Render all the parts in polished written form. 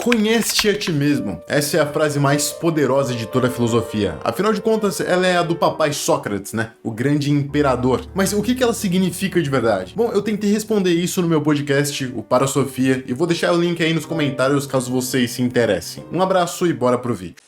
Conhece-te a ti mesmo. Essa é a frase mais poderosa de toda a filosofia. Afinal de contas, ela é a do papai Sócrates, né? O grande imperador. Mas o que ela significa de verdade? Bom, eu tentei responder isso no meu podcast, o Para Sofia, e vou deixar o link aí nos comentários caso vocês se interessem. Um abraço e bora pro vídeo.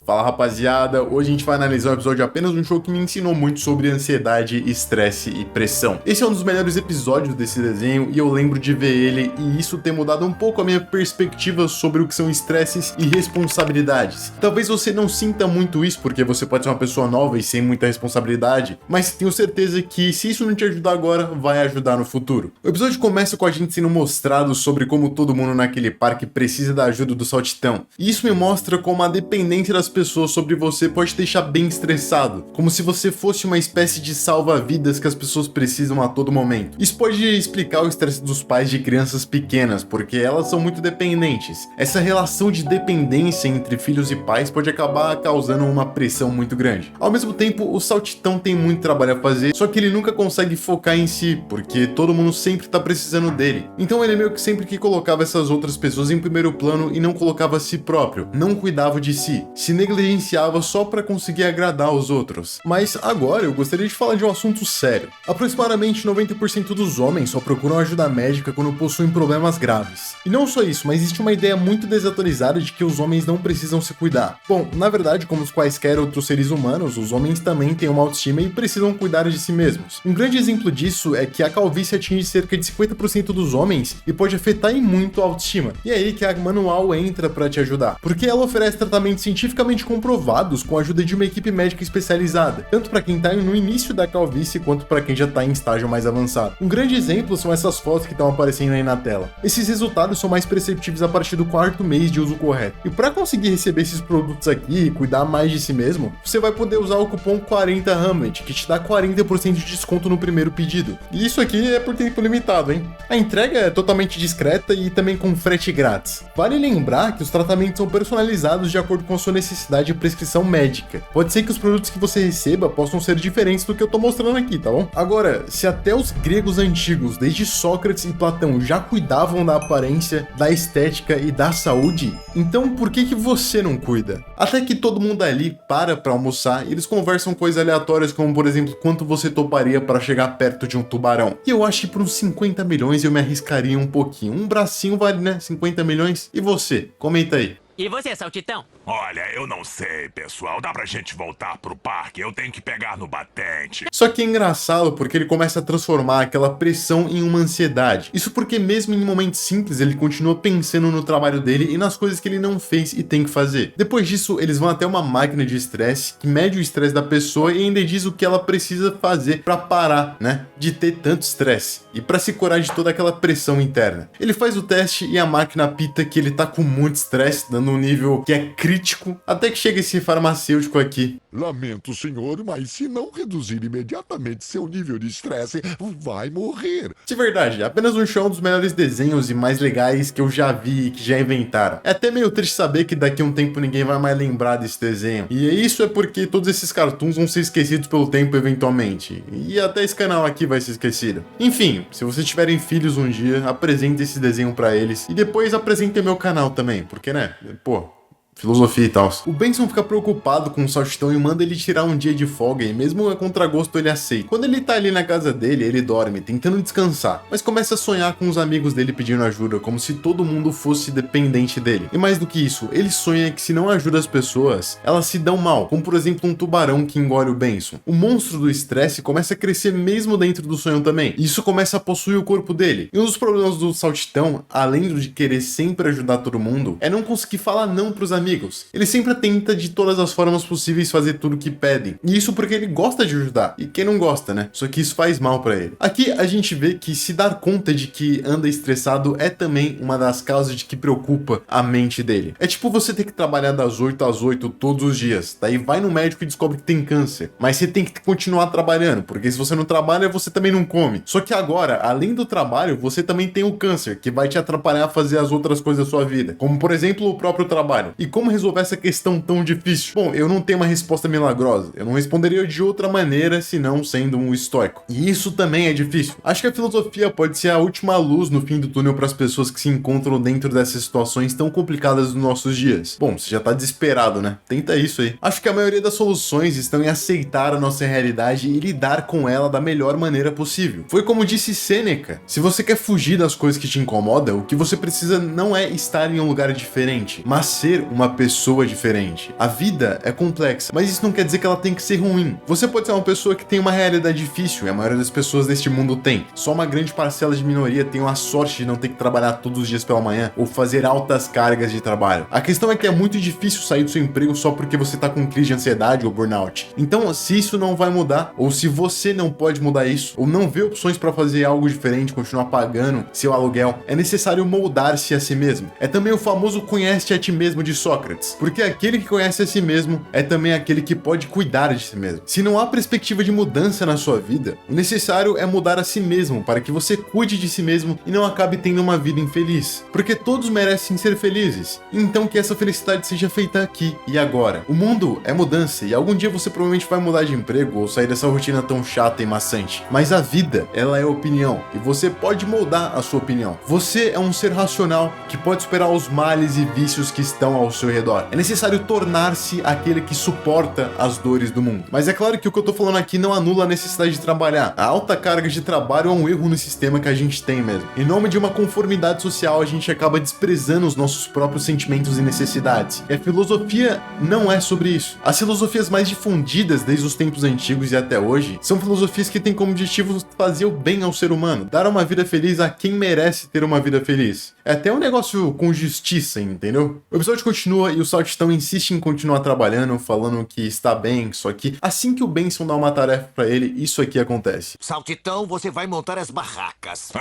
Fala rapaziada, hoje a gente vai analisar um episódio de apenas um show que me ensinou muito sobre ansiedade, estresse e pressão. Esse é um dos melhores episódios desse desenho e eu lembro de ver ele e isso ter mudado um pouco a minha perspectiva sobre o que são estresses e responsabilidades. Talvez você não sinta muito isso porque você pode ser uma pessoa nova e sem muita responsabilidade, mas tenho certeza que se isso não te ajudar agora, vai ajudar no futuro. O episódio começa com a gente sendo mostrado sobre como todo mundo naquele parque precisa da ajuda do saltitão. E isso me mostra como a dependência das pessoas sobre você pode te deixar bem estressado, como se você fosse uma espécie de salva-vidas que as pessoas precisam a todo momento. Isso pode explicar o estresse dos pais de crianças pequenas, porque elas são muito dependentes. Essa relação de dependência entre filhos e pais pode acabar causando uma pressão muito grande. Ao mesmo tempo, o saltitão tem muito trabalho a fazer, só que ele nunca consegue focar em si, porque todo mundo sempre tá precisando dele. Então ele meio que sempre que colocava essas outras pessoas em primeiro plano e não colocava a si próprio, não cuidava de si, se negligenciava só para conseguir agradar os outros. Mas agora eu gostaria de falar de um assunto sério. Aproximadamente 90% dos homens só procuram ajuda médica quando possuem problemas graves. E não só isso, mas existe uma ideia muito desatualizada de que os homens não precisam se cuidar. Bom, na verdade, como os quaisquer outros seres humanos, os homens também têm uma autoestima e precisam cuidar de si mesmos. Um grande exemplo disso é que a calvície atinge cerca de 50% dos homens e pode afetar em muito a autoestima. E é aí que a Manual entra para te ajudar, porque ela oferece tratamentos cientificamente comprovados com a ajuda de uma equipe médica especializada, tanto para quem está no início da calvície quanto para quem já está em estágio mais avançado. Um grande exemplo são essas fotos que estão aparecendo aí na tela. Esses resultados são mais perceptíveis a partir do 4º mês de uso correto. E para conseguir receber esses produtos aqui e cuidar mais de si mesmo, você vai poder usar o cupom 40Hamlet, que te dá 40% de desconto no primeiro pedido. E isso aqui é por tempo limitado, hein? A entrega é totalmente discreta e também com frete grátis. Vale lembrar que os tratamentos são personalizados de acordo com a sua necessidade de prescrição médica. Pode ser que os produtos que você receba possam ser diferentes do que eu tô mostrando aqui, tá bom? Agora, se até os gregos antigos, desde Sócrates e Platão, já cuidavam da aparência, da estética e da saúde, então por que você não cuida? Até que todo mundo ali para almoçar e eles conversam coisas aleatórias como, por exemplo, quanto você toparia para chegar perto de um tubarão. E eu acho que por uns 50 milhões eu me arriscaria um pouquinho. Um bracinho vale, né? 50 milhões? E você? Comenta aí. E você, saltitão? Olha, eu não sei, pessoal. Dá pra gente voltar pro parque? Eu tenho que pegar no batente. Só que é engraçado porque ele começa a transformar aquela pressão em uma ansiedade. Isso porque mesmo em momentos simples ele continua pensando no trabalho dele e nas coisas que ele não fez e tem que fazer. Depois disso, eles vão até uma máquina de estresse que mede o estresse da pessoa e ainda diz o que ela precisa fazer pra parar, né, de ter tanto estresse e pra se curar de toda aquela pressão interna. Ele faz o teste e a máquina apita que ele tá com muito estresse, dando um nível que é crítico, até que chega esse farmacêutico aqui. Lamento, senhor, mas se não reduzir imediatamente seu nível de estresse, vai morrer. De verdade, apenas um show, um dos melhores desenhos e mais legais que eu já vi e que já inventaram. É até meio triste saber que daqui a um tempo ninguém vai mais lembrar desse desenho. E isso é porque todos esses cartoons vão ser esquecidos pelo tempo eventualmente. E até esse canal aqui vai ser esquecido. Enfim, se vocês tiverem filhos um dia, apresente esse desenho pra eles. E depois apresente meu canal também, porque né, pô, filosofia e tal. O Benson fica preocupado com o saltitão e manda ele tirar um dia de folga e mesmo a contragosto ele aceita. Quando ele tá ali na casa dele, ele dorme, tentando descansar, mas começa a sonhar com os amigos dele pedindo ajuda, como se todo mundo fosse dependente dele. E mais do que isso, ele sonha que se não ajuda as pessoas, elas se dão mal, como por exemplo um tubarão que engole o Benson. O monstro do estresse começa a crescer mesmo dentro do sonho também, e isso começa a possuir o corpo dele. E um dos problemas do saltitão, além de querer sempre ajudar todo mundo, é não conseguir falar não pros amigos. Ele sempre tenta de todas as formas possíveis fazer tudo o que pedem. E isso porque ele gosta de ajudar. E quem não gosta, né? Só que isso faz mal pra ele. Aqui a gente vê que se dar conta de que anda estressado é também uma das causas de que preocupa a mente dele. É tipo você ter que trabalhar das 8 às 8 todos os dias. Daí vai no médico e descobre que tem câncer. Mas você tem que continuar trabalhando, porque se você não trabalha, você também não come. Só que agora, além do trabalho, você também tem o câncer, que vai te atrapalhar a fazer as outras coisas da sua vida. Como por exemplo, o próprio trabalho. E como resolver essa questão tão difícil? Bom, eu não tenho uma resposta milagrosa. Eu não responderia de outra maneira senão sendo um estoico. E isso também é difícil. Acho que a filosofia pode ser a última luz no fim do túnel para as pessoas que se encontram dentro dessas situações tão complicadas dos nossos dias. Bom, você já tá desesperado, né? Tenta isso aí. Acho que a maioria das soluções estão em aceitar a nossa realidade e lidar com ela da melhor maneira possível. Foi como disse Sêneca: se você quer fugir das coisas que te incomodam, o que você precisa não é estar em um lugar diferente, mas ser uma pessoa diferente. A vida é complexa, mas isso não quer dizer que ela tem que ser ruim. Você pode ser uma pessoa que tem uma realidade difícil, e a maioria das pessoas deste mundo tem. Só uma grande parcela de minoria tem a sorte de não ter que trabalhar todos os dias pela manhã ou fazer altas cargas de trabalho. A questão é que é muito difícil sair do seu emprego só porque você tá com crise de ansiedade ou burnout. Então, se isso não vai mudar, ou se você não pode mudar isso, ou não vê opções para fazer algo diferente, continuar pagando seu aluguel, é necessário moldar-se a si mesmo. É também o famoso conhece a ti mesmo de Sócrates, porque aquele que conhece a si mesmo é também aquele que pode cuidar de si mesmo. Se não há perspectiva de mudança na sua vida, o necessário é mudar a si mesmo para que você cuide de si mesmo e não acabe tendo uma vida infeliz, porque todos merecem ser felizes. Então que essa felicidade seja feita aqui e agora. O mundo é mudança e algum dia você provavelmente vai mudar de emprego ou sair dessa rotina tão chata e maçante, mas a vida, ela é opinião e você pode moldar a sua opinião. Você é um ser racional que pode superar os males e vícios que estão ao seu redor. É necessário tornar-se aquele que suporta as dores do mundo. Mas é claro que o que eu tô falando aqui não anula a necessidade de trabalhar. A alta carga de trabalho é um erro no sistema que a gente tem mesmo. Em nome de uma conformidade social, a gente acaba desprezando os nossos próprios sentimentos e necessidades. E a filosofia não é sobre isso. As filosofias mais difundidas desde os tempos antigos e até hoje são filosofias que têm como objetivo fazer o bem ao ser humano, dar uma vida feliz a quem merece ter uma vida feliz. É até um negócio com justiça, entendeu? O episódio continua e o Saltitão insiste em continuar trabalhando, falando que está bem, só que assim que o Benson dá uma tarefa pra ele, isso aqui acontece. Saltitão, você vai montar as barracas.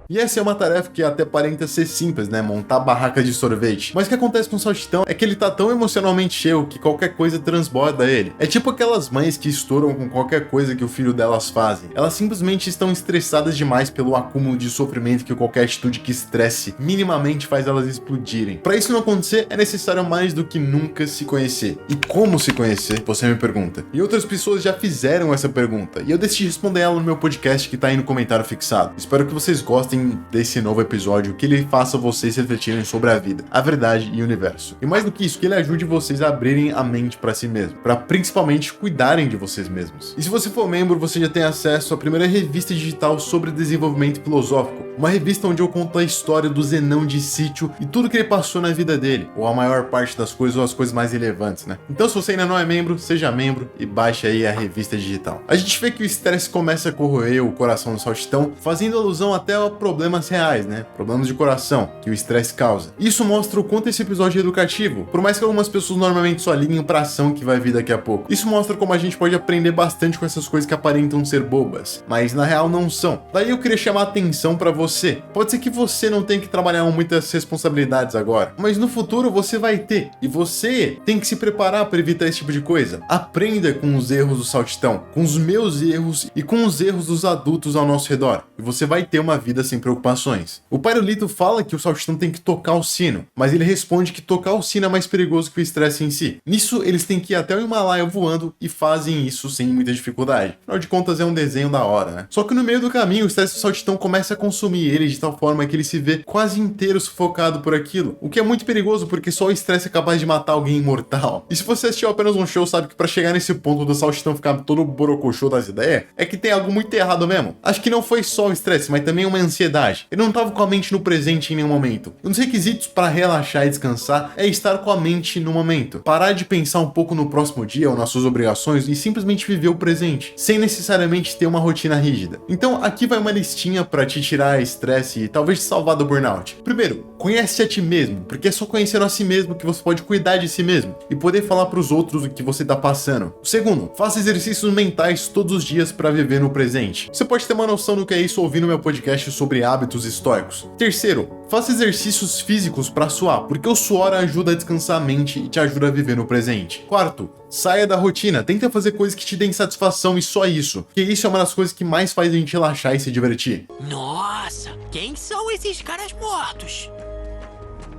E essa é uma tarefa que até aparenta ser simples, né? Montar barracas de sorvete. Mas o que acontece com o Saltitão é que ele tá tão emocionalmente cheio que qualquer coisa transborda ele. É tipo aquelas mães que estouram com qualquer coisa que o filho delas fazem. Elas simplesmente estão estressadas demais pelo acúmulo de sofrimento que qualquer atitude que estresse minimamente faz elas explodirem. Para isso não acontecer, é necessário mais do que nunca se conhecer. E como se conhecer? Você me pergunta. E outras pessoas já fizeram essa pergunta, e eu decidi responder ela no meu podcast que tá aí no comentário fixado. Espero que vocês gostem desse novo episódio, que ele faça vocês refletirem sobre a vida, a verdade e o universo. E mais do que isso, que ele ajude vocês a abrirem a mente para si mesmo, para principalmente cuidarem de vocês mesmos. E se você for membro, você já tem acesso à primeira revista digital sobre desenvolvimento filosófico, uma revista onde eu conto a história do Zenão de Sítio e tudo que ele passou na vida dele, ou a maior parte das coisas ou as coisas mais relevantes, né? Então se você ainda não é membro, seja membro e baixe aí a revista digital. A gente vê que o estresse começa a corroer o coração do Saltitão, fazendo alusão até a problemas reais, né? Problemas de coração que o estresse causa. Isso mostra o quanto esse episódio é educativo, por mais que algumas pessoas normalmente só liguem pra ação que vai vir daqui a pouco. Isso mostra como a gente pode aprender bastante com essas coisas que aparentam ser bobas, mas na real não são. Daí eu queria chamar a atenção pra você. Pode ser que você não tenha que trabalhar com muitas responsabilidades agora, mas no futuro você vai ter, e você tem que se preparar para evitar esse tipo de coisa. Aprenda com os erros do Saltitão, com os meus erros e com os erros dos adultos ao nosso redor, e você vai ter uma vida sem preocupações. O Pairolito fala que o Saltitão tem que tocar o sino, mas ele responde que tocar o sino é mais perigoso que o estresse em si. Nisso, eles têm que ir até o Himalaia voando e fazem isso sem muita dificuldade. Afinal de contas, é um desenho da hora, né? Só que no meio do caminho, o estresse do Saltitão começa a consumir ele de tal forma que ele se vê quase inteiro sufocado por aquilo, o que é muito perigoso porque só o estresse é capaz de matar alguém imortal. E se você assistiu apenas um show, sabe que pra chegar nesse ponto do Saltitão ficar todo borocochô das ideias, é que tem algo muito errado mesmo. Acho que não foi só o estresse, mas também uma ansiedade. Ele não tava com a mente no presente em nenhum momento. Um dos requisitos para relaxar e descansar é estar com a mente no momento. Parar de pensar um pouco no próximo dia ou nas suas obrigações e simplesmente viver o presente, sem necessariamente ter uma rotina rígida. Então aqui vai uma listinha para te tirar estresse e talvez te salvar do burnout. Primeiro, conhece a ti mesmo, porque é só conhecendo a si mesmo que você pode cuidar de si mesmo e poder falar para os outros o que você tá passando. Segundo, faça exercícios mentais todos os dias para viver no presente. Você pode ter uma noção do que é isso ouvindo meu podcast sobre sobre hábitos estoicos. Terceiro, faça exercícios físicos para suar, porque o suor ajuda a descansar a mente e te ajuda a viver no presente. Quarto, saia da rotina, tenta fazer coisas que te deem satisfação e só isso, porque isso é uma das coisas que mais faz a gente relaxar e se divertir. Nossa, quem são esses caras mortos?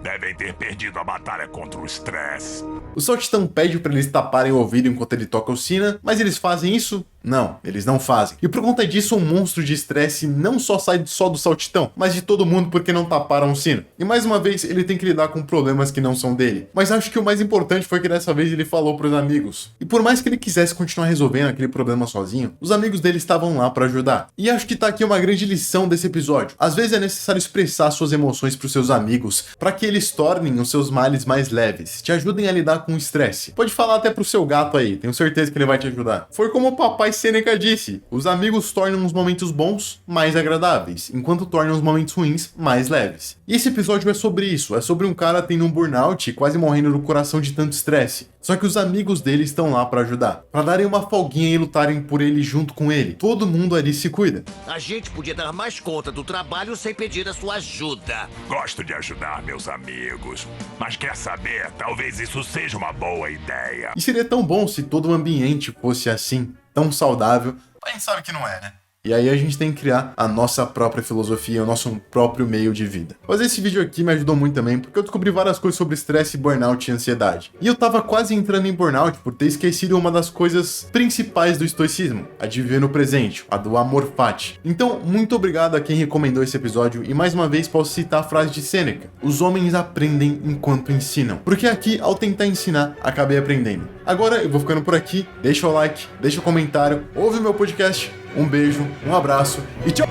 Devem ter perdido a batalha contra o estresse. O seu titã pede para eles taparem o ouvido enquanto ele toca o sina, mas eles fazem isso? Não, eles não fazem. E por conta disso, um monstro de estresse não só sai só do saltitão, mas de todo mundo porque não taparam o sino. E mais uma vez, ele tem que lidar com problemas que não são dele. Mas acho que o mais importante foi que dessa vez ele falou pros amigos. E por mais que ele quisesse continuar resolvendo aquele problema sozinho, os amigos dele estavam lá para ajudar. E acho que tá aqui uma grande lição desse episódio. Às vezes é necessário expressar suas emoções pros seus amigos, para que eles tornem os seus males mais leves, te ajudem a lidar com o estresse. Pode falar até pro seu gato aí, tenho certeza que ele vai te ajudar. Foi como o papai Sêneca disse, os amigos tornam os momentos bons mais agradáveis, enquanto tornam os momentos ruins mais leves. E esse episódio é sobre isso, é sobre um cara tendo um burnout e quase morrendo do coração de tanto estresse. Só que os amigos dele estão lá para ajudar, para darem uma folguinha e lutarem por ele junto com ele. Todo mundo ali se cuida. A gente podia dar mais conta do trabalho sem pedir a sua ajuda. Gosto de ajudar meus amigos, mas quer saber? Talvez isso seja uma boa ideia. E seria tão bom se todo o ambiente fosse assim, tão saudável, mas a gente sabe que não é, né? E aí a gente tem que criar a nossa própria filosofia, o nosso próprio meio de vida. Fazer esse vídeo aqui me ajudou muito também, porque eu descobri várias coisas sobre estresse, burnout e ansiedade. E eu tava quase entrando em burnout por ter esquecido uma das coisas principais do estoicismo, a de viver no presente, a do amor fati. Então, muito obrigado a quem recomendou esse episódio, e mais uma vez posso citar a frase de Sêneca: os homens aprendem enquanto ensinam. Porque aqui, ao tentar ensinar, acabei aprendendo. Agora eu vou ficando por aqui, deixa o like, deixa o comentário, ouve o meu podcast. Um beijo, um abraço e tchau!